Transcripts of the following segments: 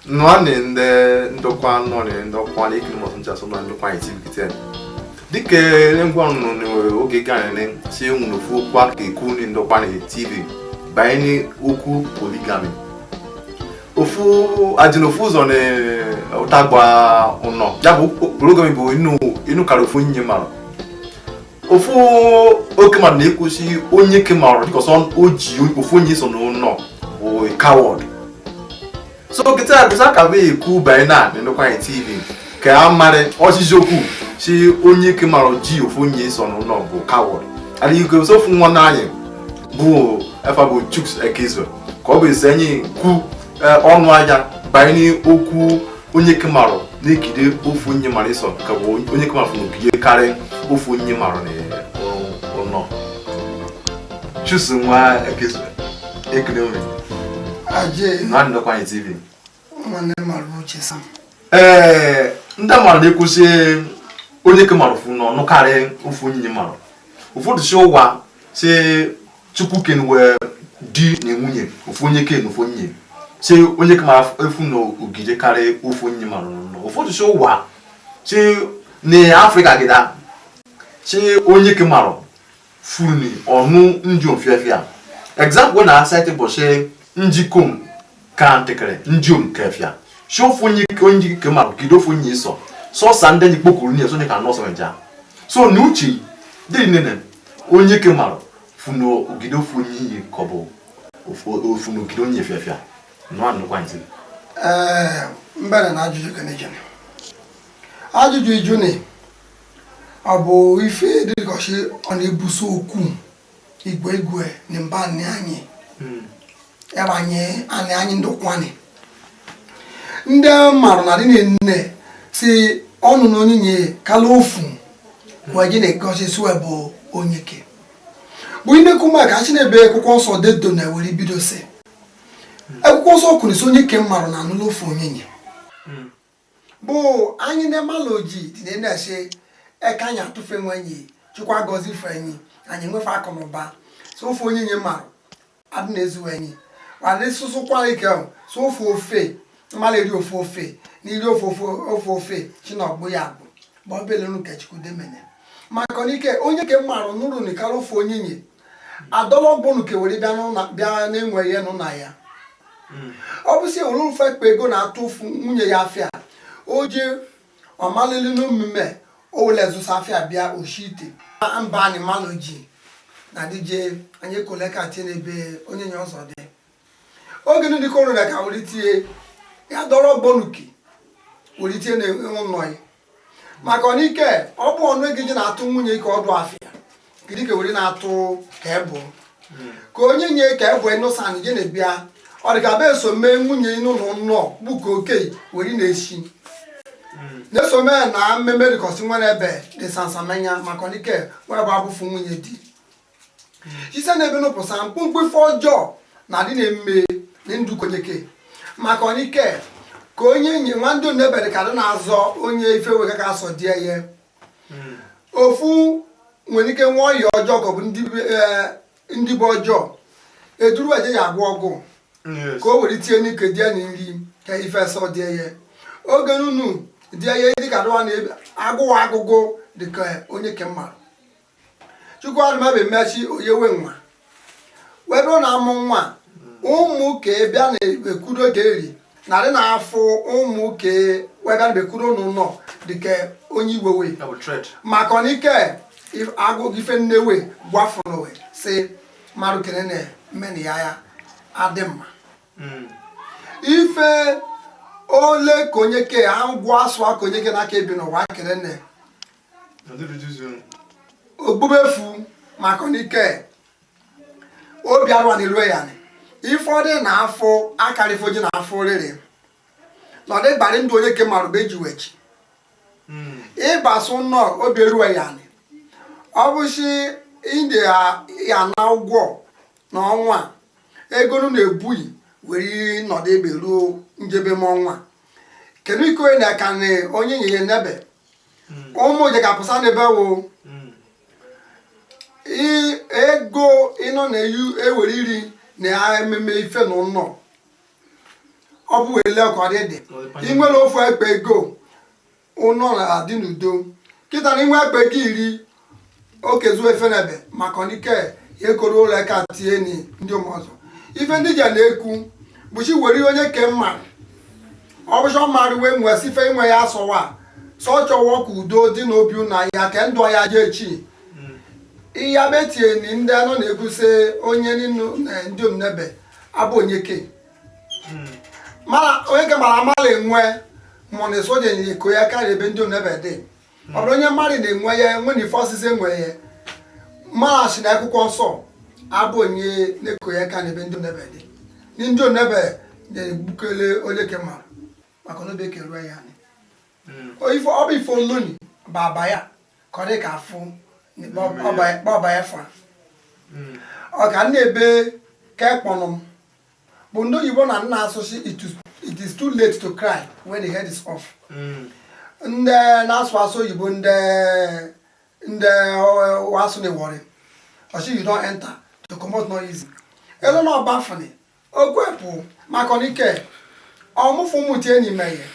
Nwanne ndokwa nọrị ndokwa na ikiri mọsụ ncha so na ndokwa itivite dike ngwa nọ oge ganene si nwunu fu kwa ka iku ni ndokwa na TV bayani okwu polygamy ofu adinofu zo ne utagba uno ya bụ polygamy bụ inu kara ofu nye mara ofu oke ma na ekusi onye ke mara because o ji ofu onye so no no bụ coward. So kita bisa kabe ku baina ni kwa TV ka amare oshijoku si onye ke maro ji ofonye so no no go coward ali you go so fun won anye bu efa bo chooks ekezo ko be senyi ku onu aja baini oku onye ke maro na gide ofonye maro so ka bo onye ke maro fun gide kare ofonye maro ne no choose nwa ekezo economy aje na ndo kwa TV mane maruche sam nda mara na ekusi onye ke mara fu no no kare ofu nyi mara ofu de show wa se chukwu ken we di na nwunye ofu onye ke no ofu nyi se onye ke mara efu no ogide kare ofu nyi mara no ofu de show wa se ni Africa gida se onye ke mara fu ni onu ndi ofiafia example na site bo se njikom kan tekere njum kefia shofu nyi onyi ke ma gido fu nyi so sande ni kpokuru ni so ni kan no so nja so ni uchi de nene onyi ke ma fu no gido fu nyi kobo ofu no gido nyi fiafia no anu kwanti mbere na ajuju kene jene ajuju ijune abo ife de ko se ona ebuso oku igwe ni mba ni anyi yabanye ani ndokwani nde maru na dị nne si ọnụ na onyinye kala ofu waje na gosi suwebo onyeke bụ inde kuma ka chi na-ebe akwụkwọ nsọ dedo na were bido se akwụkwọ nsọ kwuru si onyeke maru na anụ ofu onyinye bụ anyị na maloji dị na ese eka anya atụfe nwenyi chukwa gozi fenyi anyị nwefe akọmụba so ofu onyinye maru adị na ezu enyi wale susu kwale ke so ofe male ri ofe ni ri ofe china ogbo ya agbo bo bele nu ke chiku demene makonike onye ke maru nuru ni kalo fo onyinye adolo gbonu ke wori bia na enwe ye nu na ya obusi olun fe pe ego na atu fun munye ya afia oje o malele no mmeme o le zu safia bia oshite amba ni maloji na dije anye koleka tinebe onye nyo so de oge ndị kọrọ na ka wuritie ya dọrọ bonuki wuritie na nnọị maka onike ọ bụ ọnụ ego na-atụ nwunye ka ọdụ afịa gidi ka wuri na-atụ ka ebo ka onye nye ka ebo enosan je na bịa ọ dị ka be so mee nwunye n'ụlọ nnọọ bụ ka oke wuri na-eshi na-eso mee na mmemme dịkọsi nwere ebe dị sansamenya maka onike wee bụ abụfu nwunye di site na ebe n'ụpụsa mkpụmkpụ ife ọjọọ na dị na-eme n'ndụ konyeke maka onike ka onye nye nwando nebere ka dị na-azọ onye ife wega ka asọ die ye ofu nwere ike nwa ọya ọjọọ ka ọ bụ ndị bụ ọjọọ eduru eje ya agwọ ọgwụ ka o were tie n'ike die na nri ka ife sọ die ye oge nunu die ye dịka dịwa na agụwa agụgụ dịka onye ke mmadụ chukwu adịmabe mmechi oyewe nwa webe na amụ nwa ụmụ ke bịa na ekudo ka eri narị na afọ ụmụ ke webe na bekudo n'ụlọ dịka onye iwewe maka onike agụ ife nnewe gwafụrụ si marụ kene na mmeni ya adị mma ife ole ka onye ke agwụ asụ aka onye ke n'aka ebi n'ụwa kene na ogbubefu maka onike obi arụwa na ilu ya ifọdụ na afọ akarịfoji na afọ rere na ọdị gbara ndụ onye ke marụ beji wechi ịbasụ nnọọ obi eruwe ya ọ bụshi inde ya na ụgwọ na ọnwa ego na ebughị were nọdụ ebe ruo njebe m ọnwa kedu iko na ka onye nye nebe ụmụ je ka pụsa n'ebe wo ego ịnọ na ewere iri na ememe ife n'ụlọ ọ bụ wele ọkọ dị inwere ofu ekpe ego ụlọ na-adị n'udo kịta na inwe ekpe gị iri okezu efe n'ebe maka n'ike ekoro ụlọ aka tie ndị ọzọ ife ndị je na-ekwu bụchi were onye ke mma ọ bụcha mmadụ wee nwee sife inwe ya asọwa sọchọwọ ka udo dị n'obi na ya ka ndụ ya je echi ihe betie ni ndị anọ na-ekwusị onye ndị omnebe abụ onye ke onye ke mara amala enwe mụna soja nyere iko ya karịa ebe ndị omnebe dị ọ bụrụ onye mmadụ na-enwe ya enwe na ife osisi enwe ya mara si na akwụkwọ nsọ abụ onye na-eko ya karịa ebe ndị omnebe dị ndị omnebe na-egbukele onye ke mara maka n'obe keruo ya ọ bụ ife oloni baba ya ka ọ dị ka afụ ọba ya fa ọ ka na-ebe ka ekpọnụ m bụ ndị oyibo na nna asụsụ it is too late to cry when the head is off ndị na-asụ asụ oyibo ndị wasụ na-ewọrị ọchị you don't enter to comot no easy elu na ọba fani okwepụ maka n'ike ọmụfụ ụmụti enyi meghe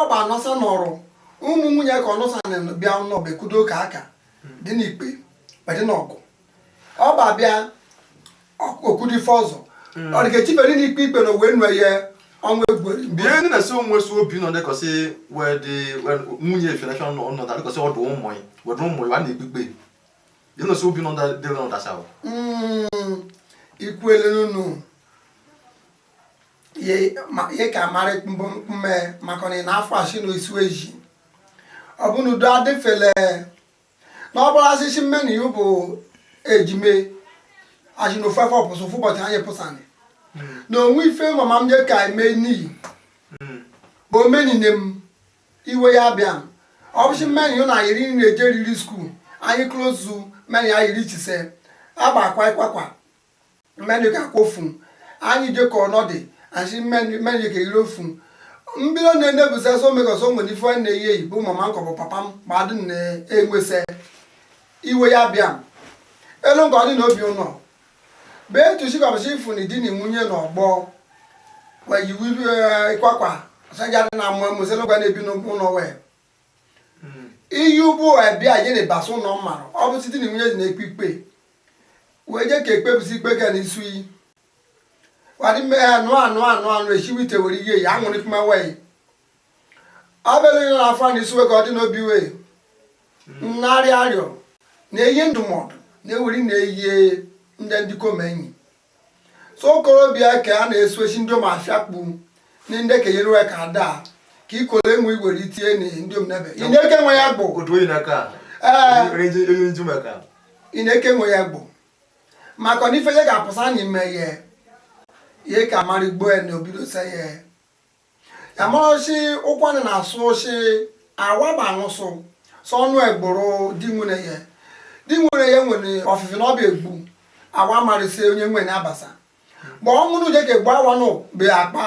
ọba anọsa n'ọrụ ụmụ nwunye ka ọnọsa bịa n'ọbekudo ka aka dị n'ikpe dị n'ọgụ ọba bịa okudi fọzọ ọ dị ka echibere n'ikpe ikpe na owe nwe ya ọnwa egwere bie ndị na-esi onwe si obi nọ dịkọsị nwunye efenashọn nọ dịkọsị ọdụ ụmụ ya wedụ ụmụ ya a na-ekpe ikpe dị na-esi obi nọ dịrị n'ọdasawa ikwele n'unu ihe ka mara mme maka na n'afọ asị na isu eji ọ bụ n'udo adịfele na ọ bụrụ asịsị mmeni ya bụ ejime asị na ofefe ọpụsụ ụbọchị anyị pụsani na onwe ife mama m je ka eme n'iyi bụ omenine m iwe ya bịa ọ bụsị mmeni ya na iri na-eje riri skuul anyị klozu mmeni ya iri chise agba akwa ịkwakwa mmeni ka kwofu anyị je ka ọnọdụ asị mmeni ka iri ofu mbido na-enebusa so megoso nwere ife na-eyi eyi bụ mama nkọ bụ papa m ma adị na-enwesa iwe ya bịa elu nke ọ dị n'obi ụlọ bee tuchikọbụchi ifu na di na nwunye na ọgbọ weyiwu ịkwakwa sajadị na amụ emuselogwa na-ebi n'ụlọ wee iyi ugbu ebia je na-ebasa ụlọ mmarụ ọ bụ site na nwunye dị na-ekpe ikpe wee je ka ekpebisi ikpe ka n'isu iyi wadị mme ha anụ echiwite were ihe ya anwụrụ ikpe wee abịala onye na-afọ na isi wee ka ọ dị n'obi wee nnarị arịọ na-eyi ndụmọdụ na-eweri na-eyi ndị kom enyi so okorobịa ka a na-esu echi ndị ụmụafịa kpu na ndị ka yeruwe ka ada ka ikole enwe igwere itinye na ndị omnebe ị na-eke nwe ya gbụ ị na-eke nwe ya gbụ maka na ife ya ga-apụsa n'ime ya ihe ka mara igbo ya na obido se ya ya mara oshi ụkwanụ na-asụ oshi awaba anụsụ sọ ọnụ egboro di nwere ya nwere ọfịfị na ọbịa egbu awa marịsị onye nwere abasa ma ọ mụrụ je ka egbu awa nụ be akpa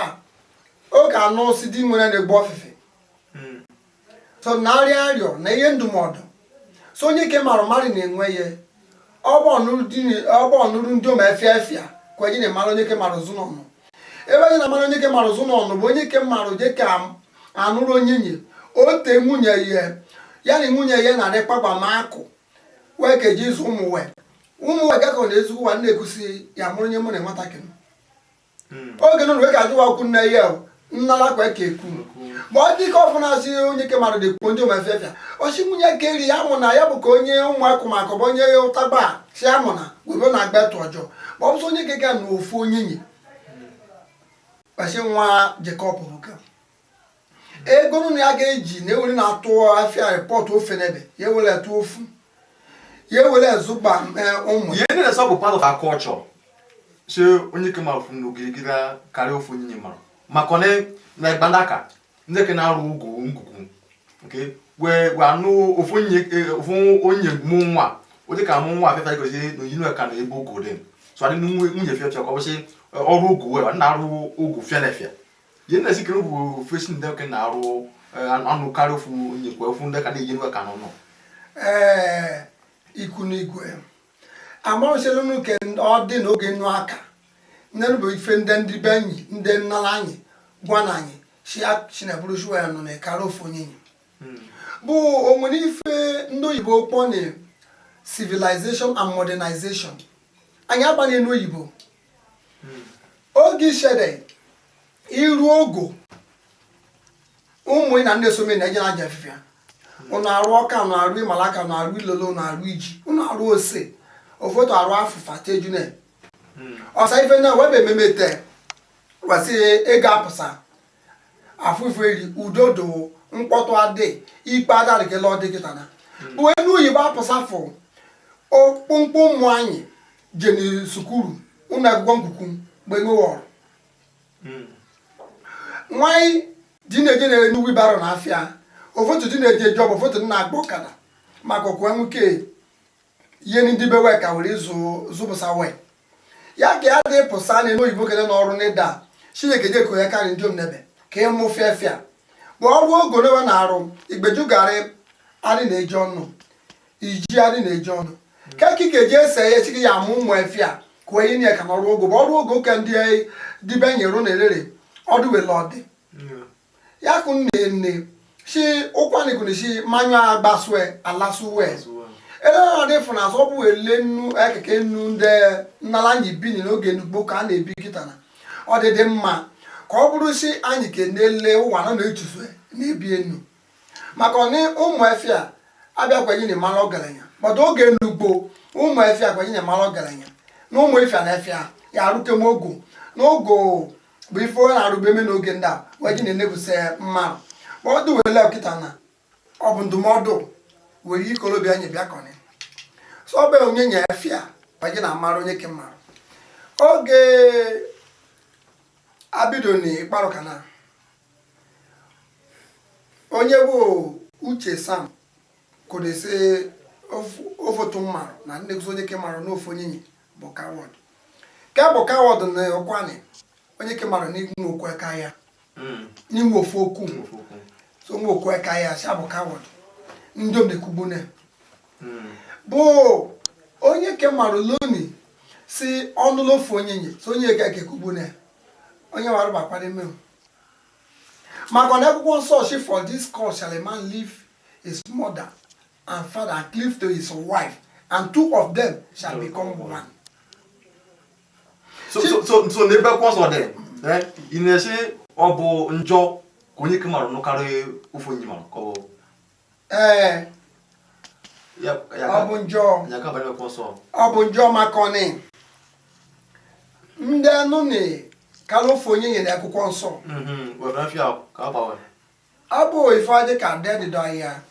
oge anụ si di nwere na-egbu ọfịfị so narị arịọ na ihe ndụmọdụ so onye ke mara mmadụ na-enwe ya ọbụ ọnụrụ ndị ome efịa kwenye na mara onye ke mara ụzụ n'ọnụ ebe onye na mara onye ke mara ụzụ n'ọnụ bụ onye ke mara je ka anụrụ onye nye ote nwunye ya na nwunye ya na-adị kpagba ma akụ wee ka eji ịzụ ụmụ wee gakọ na-ezu ụwa na-ekwusi ya mụrụ onye mụ na nwatakịrị oge nụrụ wee ka ajụwa okwu nne ya nnala kwa ka ekwu ma ọ dịka ọfụna si onye ke mara dị kpo ndị omefefia osi nwunye ke eri ya mụ na ya bụ ka onye ụmụakụ maka bụ onye ụtaba si amụ na webe na agba etu ọjọọ ma ọ bụsị onye ke ga na ofu onye nye kpasi nwa Jekọb ruka ego nụ ya ga-eji na ewere na-atụ afịa rịpọtụ ofe n'ebe ya ewere atụ ofu ya ewere zụba ụmụ ihe ndị na-esa bụ part of our culture si onye ke mara funu ogirigiri karịa ofu onye mara maka na ịgbandaka ndị ke na-arụ ugo ngwugwu wee anụ ofu onye mụ nwa ụdị ka mụ nwa afefa igosi na oyinu ka na ebe ugo dị so ade no nwunye fia fia ko se oru ogu we na aru ogu fia na fia ye na sikere bu facing dem ke na aru anu kare fu nyi ko fu nda ka na yenu ka no ikunu igwe ama se lunu ke o de no ge nu aka nenu bo ife ndị benyi ndị nnala anyị gwa na anyị shi na buru shu ya no na kare ofu nyi bụ onwere ife ndị oyibo kpọ na civilization and modernization anyị agbanye n'oyibo oge shede iru ogo ụmụ na ndị some na eje na aja afịfịa ụnụ arụ ọka ụnụ arụ ịmalaka ụnụ arụ ilolo ụnụ arụ iji ụnụ arụ ose ofoto arụ afụfa tejune ọsa ife na webe ememete wasi ego apụsa afụfụ eri udodo mkpọtụ adị ikpe adarịkela ọdịkịta na bụ enu oyibo apụsafụ okpomkpo ụmụ anyị jeni sukuru ụlọ akwụkwọ nkuku mgbe nwewọrọ nwanyị di na-eje na-enu wibaro na afịa ofotu di na-eje jọb ofotu na-agba ọkada maka okwe nwoke ihe ndị bewe ka were zụbụsa wee ya ka ya dị pụsa na enu oyibo kede n'ọrụ n'ịda chineke je ko ya karị ndị omnebe ka ịmụ fịafịa bụ ọrụ ogorewe na-arụ igbejugharị adị na-eji ọnụ iji adị na-eji ọnụ ka kike je ese ya chiki ya amụ ụmụ efia ka onye nye ka n'ọrụ ogo bụ ọrụ ogo ka ndị dibe nyere na elere ọdụ wele ọdị ya kụ nne shi ụkwanịkụna shi manyụ agbasue alasue ele na dị fụ na azọ bụ ele nnu ekeke nnu ndị nnala anyị bini n'oge nnukwu ka a na-ebi kịta na ọ dị mma ka ọ bụrụ si anyị ke na-ele ụwa nọ na-echufu na-ebi enu maka ọnị ụmụ efia abịakwenye na mara ọgaranya mọdụ oge nnukwu ụmụ efia kwenye na mara ọgaranya na ụmụ efia na efia ya arụkem ogo n'ogo bụ ife onye na-arụbe eme n'oge ndị a weji na-enebuse mmadụ ma ọ dị wele ọkịta na ọ bụ ndụmọdụ were ikolobịa nye bịa kọni so ọ bụ onye nye efia weji na amara onye ke mmarụ oge abido na ịkparụ kana onye bụ Uche Sam kodese ofotu mmarụ na nneguzo onye ke marụ n'ofu onye nye bụ kawọd ka bụ kawọd na ọkwani onye ke marụ n'ime okwu eka ya n'ime ofu okwu so nwe okwu eka ya sha bụ kawọd ndị omnekwugbune bụ onye ke marụ loni si ọnụlofu onye nye so onye ga ekekwugbune onye warụ bakwa n'ime maka na akwụkwọ nsọ shi for this cause shall a man leave his mother and father and cleave to his wife and two of them shall become one. So n'ebe akwụkwọ nsọ dị ị na-esi ọ bụ njọ ka onye ke marụ nụkarị ofu onye marụ ka ọ bụ ọ bụ njọ ya ka banyere akwụkwọ nsọ ọ bụ njọ maka ọnị ndị anụ na kala ofu onye nyere akwụkwọ nsọ ọ bụ ife dị ka dedịdọ ahịa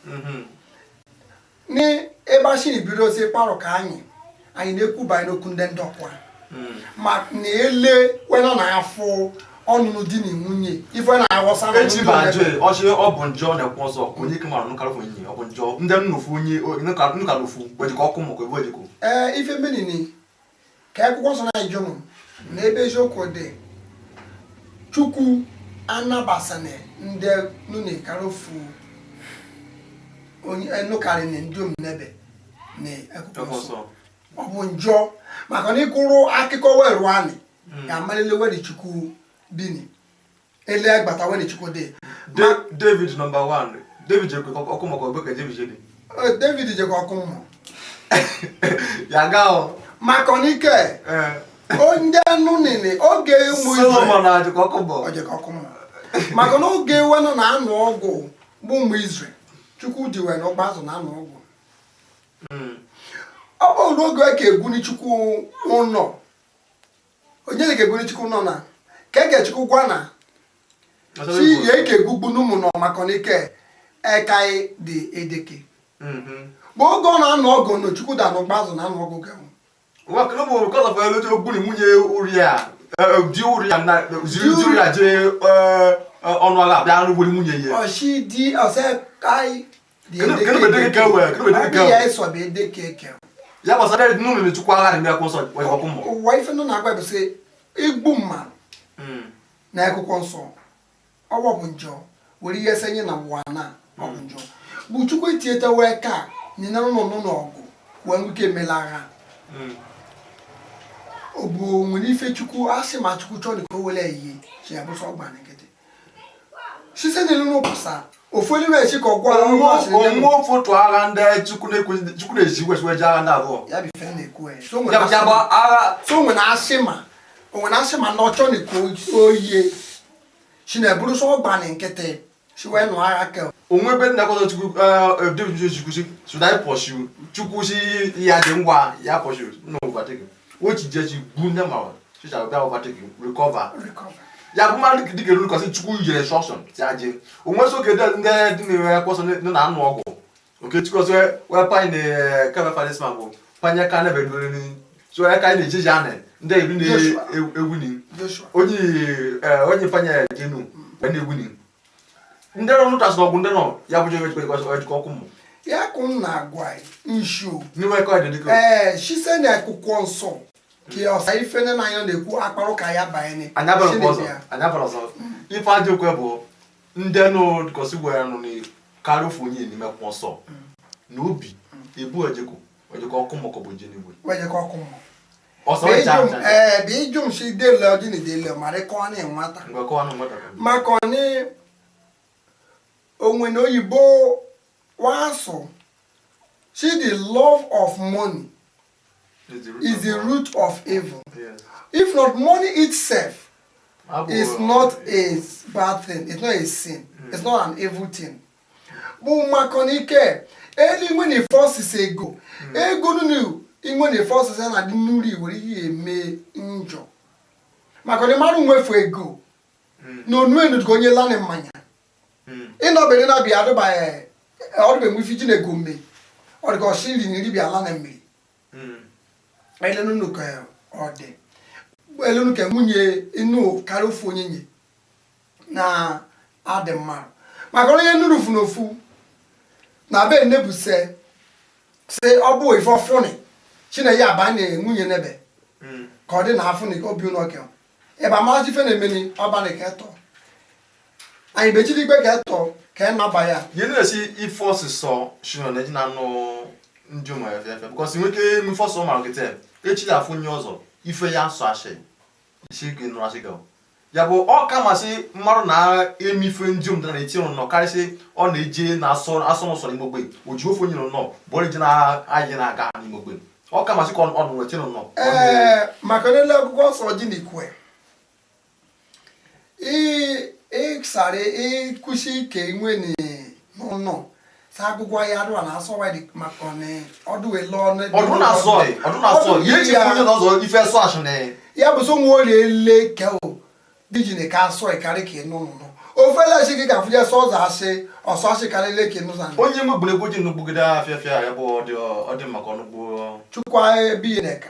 ni ebe ashiri bido si kparụ ka anyị na-ekwuba n'okwu ndị ndọkwa ma na ele wena na afọ ọnụnụ di na nwunye ife na-aghọsa na echi ba je ọ bụ njọ na-ekwu ọzọ ka onye ke marụ nụkarị ofu onye ọ bụ njọ ndị nnufu onye nụka n'ofu gbejikọ ọkụ maka ebe ojikọ ife menini ka akwụkwọ nsọ na ijọ na ebe eziokwu dị Chukwu anabasane ndị nune karofu onye nụkarị na ndị omnebe na akwụkwọ nsọ ọ bụ njọ maka na ịkụrụ akụkọ weru anyị ga-amalile wedi Chukwu bini ele agbata wedi Chukwu dị David number 1 David jekwe ọkụ maka ogbe ka David jedi David jekwe ọkụ mmụ ya gaa maka na ike onye anụ nene oge ụmụ ọkụ mmụ maka na oge wenụ na-anụ ọgwụ bụ ụmụ Izrel Chukwu dị wee n'ọgba azụ na-anụ ọgwụ ọ bụrụ oge ka egwuni Chukwu ụnọ onye ga-egwuni Chukwu nọ na ka ege Chukwu gwa na chi ya eke egwugbu n'ụmụ nọ maka na ike ekai dị edeke bụ oge ọ na-anụ ọgụ na Chukwu da n'ọgba azụ na-anụ ọgụ ga wakana bo because of elojo ogbuni munye uria di uria na uria je onu ala bia anu wori munye ye o shi di o se kai di kene be de ke we kene be de ke ya so be de ke ya ba sada no me chukwa agha me akwụsọ we ko mo wa ife no na agba be say igbu mma na akwụkwọ nsọ ọwọ bụ njọ were ihe senye na wana ọ bụ njọ bụ chukwu etieta we ka ni na no ọgụ we nwike melagha obu nwere ife chukwu asị ma chukwu chọ ko wele yi chi abụsọ gba nkete shi se nelu no pasa ofoli we chi ko gwa mo foto agha ndị chukwu na-ejiwe siwe ja na abo ya bi fe na eku e so nwere agha so nwere asị ma na ọchọ ni ko oye shi na buru so gba nkete shi we no agha ke onwe be na ko chukwu David chukwu si should I pursue chukwu si ya dị ngwa ya pursue no overtake which just you bunda ma she shall be overtake recover ya bụ ma dike ru ko si chukwu yere instruction ti aje onwe so ke ndị dị na kwọsọ na anụ ọgụ oke chukwu so we pa ni ka ba fa this man go panya ka na be do ni so e ka ni jeje ane ndị ebi ni ewu ni onye panya jenu be na ewu ni ndị ro no tas ọgụ ndị no ya bụ je ko ọkụ mụ ya kun na agwa nshu ni we ko de diko she said na akwụkwọ nsọ ke o sai fe na ya na-ekwu akparụ ka ya banye ni anyabara ọzọ ife ajọ kwe bụ ndị no kosi we no ni karofu onye ni mekwo nsọ na obi ebu ojeko ọkụ mọkọ bụ je ni we weje ko ọkụ mọ ọsọ ja bi jum shi de le odi ni de le mare ko na nwata ngwe ko anu nwata maka ni onwe no oyibo waso see the love of money is the root of evil. Yes. If not, money itself is not a bad thing. It's not a sin. It's not an evil thing. But makonike, eli when the forces ego, ego no when the forces na di nuri wori me injo. Makoni maru nwe for ego. No no go nye lane manya. Ino be na bia do ba all be mufiji na gombe or go shiri ni bia la na mmiri elenu no ka ode elenu ka munye inu karofu onyenye na ademma maka onye nuru fu nofu na be nebuse se obu ifofo ni chine ya ba na munye nebe ka ode na afu ni obi no ke e ba ma ji fe na emeni oba ni ke to ayi be ji digbe ke to ke na ba ya you know see if forces so shino na jina no nduma ya fe because nweke mi force ma nkete echi da funye ọzọ ife ya so ashe isi ke no ashe go ya bo o kama si mmaru na emife ndum da na eti no karisi o na eje na aso no so ni mogbe oji ofu nyino no bo le jina aje na aga ni mogbe o kama si ko on no eti no makanele akwụkwọ nsọ ji ni kwe sare kushi ke nwe ni no sa gugwa ya do na so wa di makone odu we lo na odu na so ye ti funye no so ife so asune ya bo so nwo le ke o diji ne ka so e kare ke no o fe la shi ka fuje so za ase o so ase kare le ke no san onye mgbule goji no gbugida afia ya bo odi makone gbo chukwa bi neka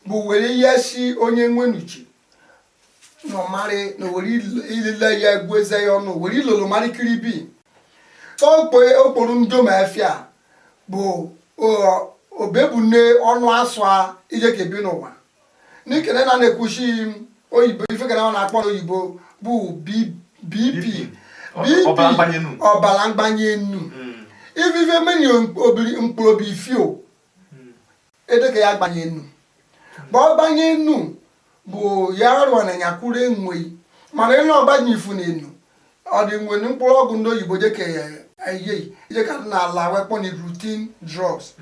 bu were yeshi onye nwenuchi no mari no wori ile ya gweze ya no wori lolo mari kiribi so pe oporu ndo ma afia bo obebune onu aswa ije ke bi no wa ni kene na nekushi oyibo ife kana na akpo oyibo bu BP obalangbanye nu ife meni obiri mporo bi fio edeke ya gbanye nu bo gbanye nu bo yarwa na nyakure nwe mana ile obanyi fu n'enu odi nwe ni mkpụrụ ọgwụ ndị oyibo je ke aye je ka na ala weapon ni routine drugs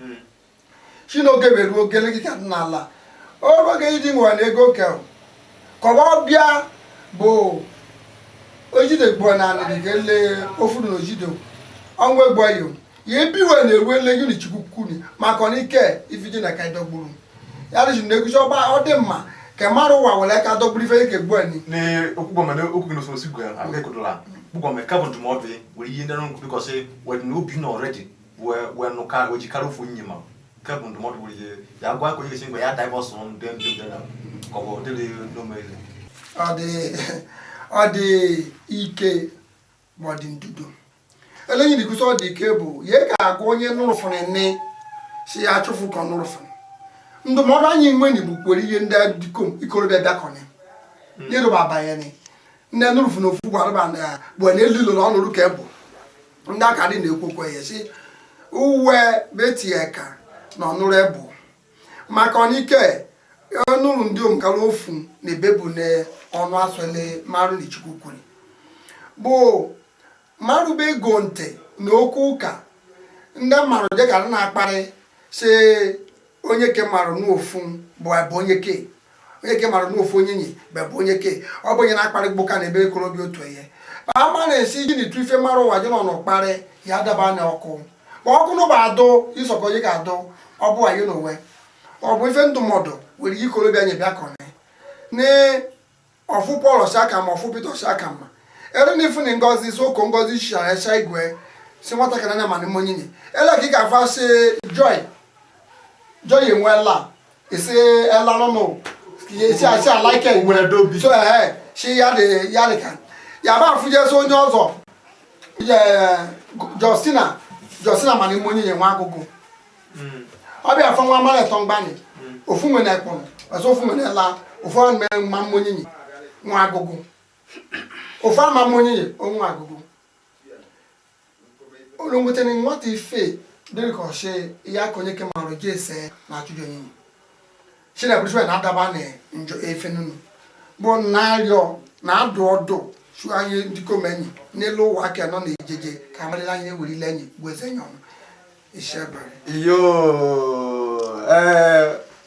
shino geberu ogele ki ka na ala o ge iji nwa na ego ke ko ba bia bo ojide gbo na ni gele ofuru no jido onwe gbo yo ye biwe na ewe le yuni chikuku ni maka ni ke ifije na kai dogburu ya ri shino egu so ba odi mma ke maru wa wele ka dogburu fe ke gbo ni ni okugbo me okugbo no so sigu ya ake kodola bugbo me carbon to move we yi ndanu because we no be no already we no ka we jikaro fu nyima carbon to move we ya gwa ko yesi ngwa ya divorce on dem ko bo de no me ade ike body ndudo eleyin di kuso de ke bu ye ka agwo onye nuru fun ni si achụfụ ka ọnụrụfụ ndụmọdụ anyị nwe ni bụkwere ihe ndị dikom ikorobịa bịakọni nyerụba abanyeni ndị nụrụfụ na ofu gbarụba na bụ na elilo na ọnụrụ ka ebụ ndị aka dị na-ekwokwe ya si uwe betie ka na ọnụrụ ebụ maka ọnike ọnụrụ ndị omkara ofu na ebebu na ọnụ asụle marụ na chukwu kwuri bụ marụ bụ ego ntị na okwu ụka ndị mmadụ dịka na-akparị si onye ke marụ n'ofu bụ onye ke marụ n'ofu onye nyi bụ onye ke ọ bụ onye na-akparị gboka na ebe ekorobịa otu ihe ama na-esi ji na itu ife mara ụwa ji nọ n'ọkparị ya daba na ọkụ ma ọkụ n'ụba adụ isọkọ onye ga-adụ ọ bụ anyị n'onwe ọ bụ ife ndụmọdụ were ikorobịa nye bịa kọne na ọfụ Pọl ọsaka ma ọfụ Pita ọsaka ma ere na ifu na ngozi soko ngozi shara esha igwe si nwatakịrị anya mana monyinye ele ka ị ga-afa si joy enwela isi ela nọ isi asị alaike nwere dobi so shi ya dị ka ya ba afụje so onye ọzọ Justina mana monyinye nwa agụgụ ọ bịa afọ nwa mara eto mgbani ofu nwe na ekpọrọ ọzọ ofu nwe na ela ofu ọrụ mee mma monyinye nwa agụgụ ofu ama monyinye onwe agụgụ olu nwetara nwata ife dịrị ka ọchị ya ka onye ke marụ ji ese na achụjọ onyinye chinebụrụswe na-adaba na njọ efe nunu bụ na-arịọ na-adụ ọdụ chụọ anyị dịkomenyi n'elu ụwa aka nọ na ejeje ka amarịla anyị ewerila enyi bụ eze nye ọnụ iyo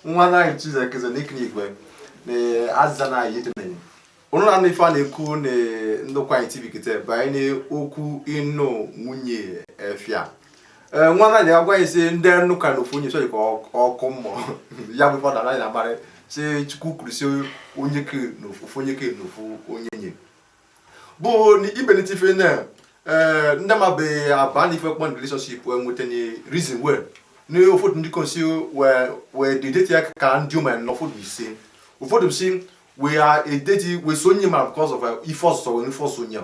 nwa na Chizekeze n'ikirigwe na azịza na yetenenyi onu na ife a na-ekwu na ndokwa anyị TV kete banyere okwu ịnụ nwunye efia nwa na ya agwa ise ndị nnụka na ofu onye so ka ọkụ mmụọ ya bụ fọdụ anaghị na-amarị si Chukwu kwuru si onye ke na ofu onye ke na ofu onye nye bụ na ibenite ife na ndị mabe aba na ife kpọn relationship nwetanye reason we na ụfọdụ ndị konsi wee dideti ya ka ndị ụmụ na ụfọdụ ise ụfọdụ si we are a date we so nyima because of if us so we force onya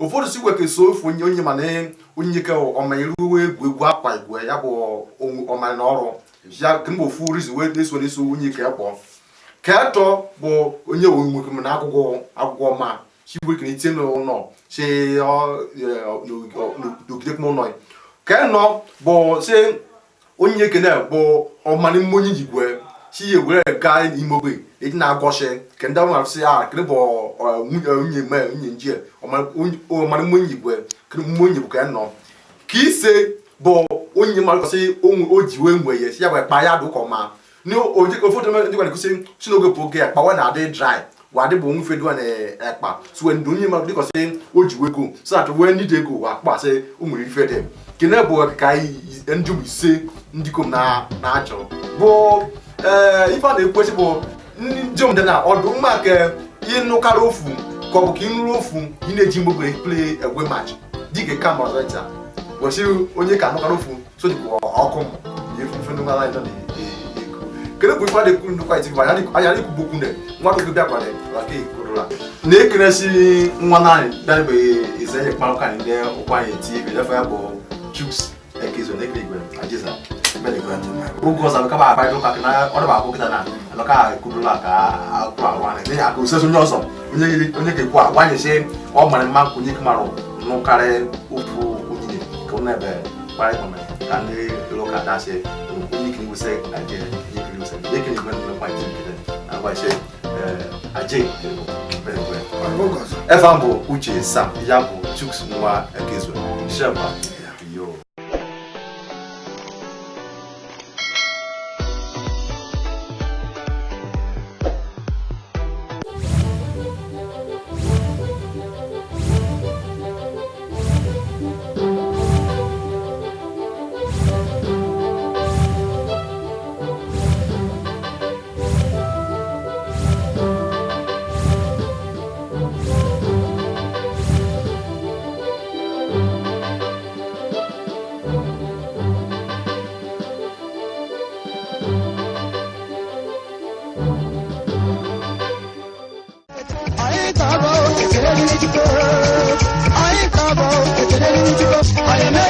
ụfọdụ si we ke so ofu onye ma na onye ke o ma iruwe egwu akwa igwe ya bụ o ma na ọrụ ya kemgbe ofu reason we dey so onye ke akpọ ka to bụ onye wo nwoke na agụgụ ma si we ke tie no no se no gide mo no ka no bụ se onye ke na bụ o ma ni monyi igwe si were ga imogbe eji na-agọshe ke ndị ahụ na-asị kiri bụ nwunye njie ọmara mmonyi igwe kiri mmonyi bụ ka nọ ka ise bụ onye mara kọsị o ji wee nwe ya si ya bụ ekpa ya dụkọ ma ụfọdụ ndị gwara kwụsị si n'oge bụ oge ekpa wa na-adị dry wa adị bụ nwufe dịwa na ekpa so ndị onye mara dịkọsị o ji wee go so that wee ndị ego wa akpa sị o nwere ife dị kene bụ ka ndị bụ ise ndị kom na-achọ bụ ife a na-ekwesị bụ ndị omde na ọdụ mma ka ịnụkarị ofu ka ọ bụ ka ịnụrụ ofu ị na-eji mgbogbe play egwe match dịka kama ọzọcha wesị onye ka anụkarị ofu so dịka ọkụ ife ndị nwara anyị nọ na-ekwu kere bụ ife a na-ekwu ndụkwa itikwa anya na-ekwugbokwu ne nwa oge bịakwara maka ekorola na-ekeresi nwa naanị dabeghị izenye kparụka ndị ụkwa anyị TV efe ya bụ Chuks Ekezo na-ekere igwe ajiza Buku sabi ka ba itu kaki na orang baku kita na, kalau ka kudu lah ka keluar ini aku sesuatu nyosok, unyi ke kuat, wanya sih, mana memang kunyi kemaru, nukare ufu kunyi, kau nebe, pai kome, kan di lokal dasi, kunyi kini usai aja, kunyi kini usai, dia kini bukan lepas itu kita, apa sih, aja, Evambo uche sam, Yambo Chuks Nwa Ekezo, siapa? Yo. I am a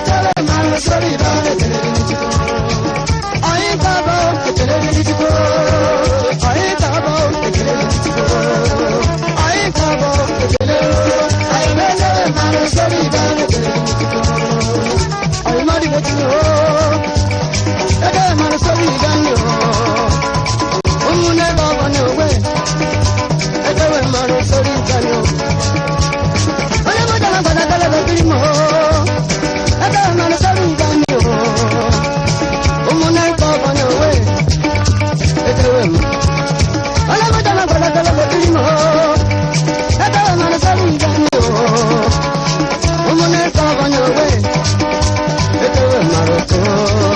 ụtọ